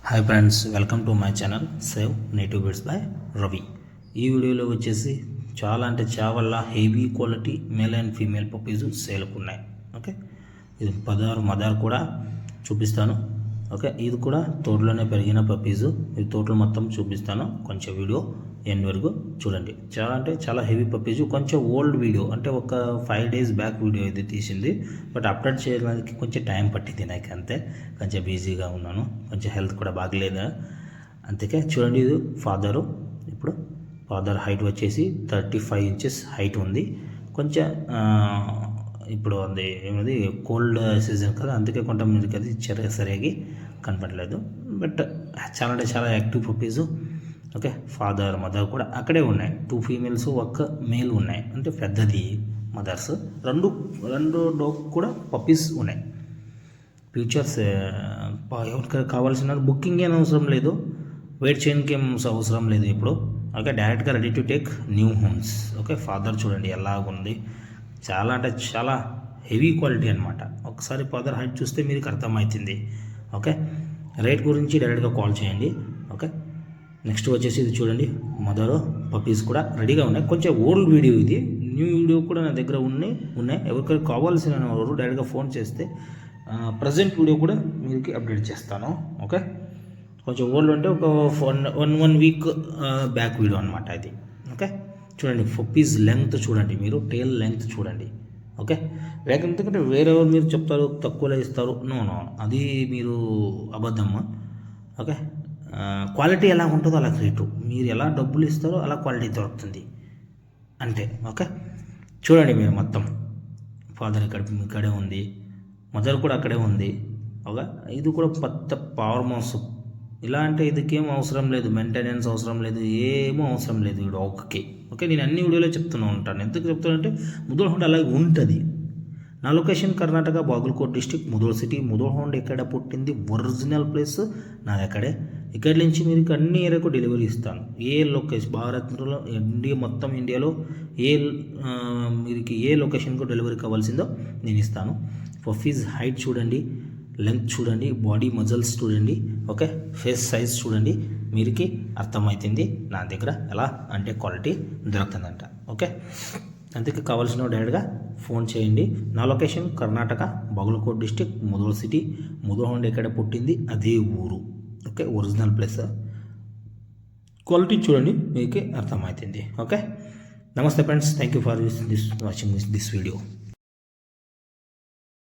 Hi friends, welcome to my channel save native birds by Ravi. ఈ వీడియోలో వచ్చేసి చాలా అంటే చాలా heavy quality male and female puppies సేల్కు ఉన్నాయి. ఓకే, ఇది మదర్ కూడా చూపిస్తాను. ఓకే, ఇది కూడా తోటలోనే పెరిగిన పప్పీస్. ఇది తోటలు మొత్తం చూపిస్తాను. కొంచెం వీడియో ఎండ్ వరకు చూడండి. చాలా అంటే చాలా హెవీ పప్పీస్. కొంచెం ఓల్డ్ వీడియో, అంటే ఒక 5 days బ్యాక్ వీడియో ఇది తీసింది. బట్ అప్డేట్ చేయడానికి కొంచెం టైం పట్టింది నాకు, అంతే. కొంచెం బిజీగా ఉన్నాను, కొంచెం హెల్త్ కూడా బాగలేదు. అందుకే చూడండి, ఇది ఫాదరు. ఇప్పుడు ఫాదర్ హైట్ వచ్చేసి 35 inches హైట్ ఉంది. కొంచెం ఇప్పుడు అది ఏమది కోల్డ్ సీజన్ కదా, అందుకే కొంచెం మీకు అది సరిగా కనపడలేదు. బట్ చాలా అంటే చాలా active puppies. Okay, father mother కూడా అక్కడే ఉన్నాయి. 2 females 1 male ఉన్నాయి. అంటే పెద్దది మదర్స్. రెండు డాగ్ కూడా పప్పీస్ ఉన్నాయి. ఫ్యూచర్స్ ఎవరికి కావాల్సిన బుకింగ్ ఏం అవసరం లేదు, వెయిట్ చేయడానికి ఏం అవసరం లేదు ఇప్పుడు. ఓకే, డైరెక్ట్గా ready to take new homes. Okay, father చూడండి ఎలాగుంది. చాలా అంటే చాలా హెవీ క్వాలిటీ అనమాట. ఒకసారి ఫాదర్ హైట్ చూస్తే మీకు అర్థమవుతుంది. ఓకే, రేట్ గురించి డైరెక్ట్గా కాల్ చేయండి. ఓకే, నెక్స్ట్ వచ్చేసి ఇది చూడండి, మదర్ పప్పీస్ కూడా రెడీగా ఉన్నాయి. కొంచెం ఓల్డ్ వీడియో ఇది, న్యూ వీడియో కూడా నా దగ్గర ఉన్నాయి. ఎవరికైనా కావాల్సిన వారు డైరెక్ట్గా ఫోన్ చేస్తే ప్రజెంట్ వీడియో కూడా మీకు అప్డేట్ చేస్తాను. ఓకే, కొంచెం ఓల్డ్ అంటే ఒక 1 week బ్యాక్ వీడియో అనమాట ఇది. ఓకే, చూడండి పప్పీస్ లెంగ్త్ చూడండి, మీరు టేల్ లెంగ్త్ చూడండి. ఓకే, ఎందుకంటే వేరేవారు మీరు చెప్తారు తక్కువలో ఇస్తారు, నో, అది మీరు అబద్ధమ్మా. ఓకే, క్వాలిటీ ఎలా ఉంటుందో అలా రేటు, మీరు ఎలా డబ్బులు ఇస్తారో అలా క్వాలిటీ దొరుకుతుంది అంటే. ఓకే, చూడండి మీరు మొత్తం ఫాదర్ ఇక్కడే ఉంది, మదర్ కూడా అక్కడే ఉంది. ఓకే, ఇది కూడా పెద్ద పవర్ మౌస్. ఇలా అంటే ఇదికేం అవసరం లేదు, మెయింటెనెన్స్ అవసరం లేదు, ఏమో అవసరం లేదు ఈ డాగ్కి. ఓకే, నేను అన్ని వీడియోలో చెప్తూనే ఉంటాను. ఎందుకు చెప్తానంటే ముదోల్ అలాగే ఉంటుంది. నా location Karnataka, Bagalkot district, Mudhol city. Mudhol ఎక్కడ పుట్టింది, ఒరిజినల్ ప్లేస్ నాది అక్కడే. ఇక్కడి నుంచి మీకు అన్ని ఏరియాకు డెలివరీ ఇస్తాను. ఏ లొకేషన్ భారత్లో మొత్తం ఇండియాలో మీకు ఏ లొకేషన్కు డెలివరీ కావాల్సిందో నేను ఇస్తాను. పప్పీస్ హైట్ చూడండి, లెంగ్త్ చూడండి, బాడీ మజిల్స్ చూడండి. ఓకే, ఫేస్ సైజ్ చూడండి, మీరుకి అర్థమవుతుంది నా దగ్గర ఎలా అంటే క్వాలిటీ దొరుకుతుందంట. ఓకే, అందుకే కావాల్సిన డైరెక్ట్గా ఫోన్ చేయండి. నా location Karnataka, Bagalkot district, Mudhol city. Mudhol ఎక్కడ పుట్టింది అదే ఊరు. Okay, original place. క్వాలిటీ చూడండి, మీకు అర్థమవుతుంది. ఓకే, నమస్తే friends, thank you for watching this video.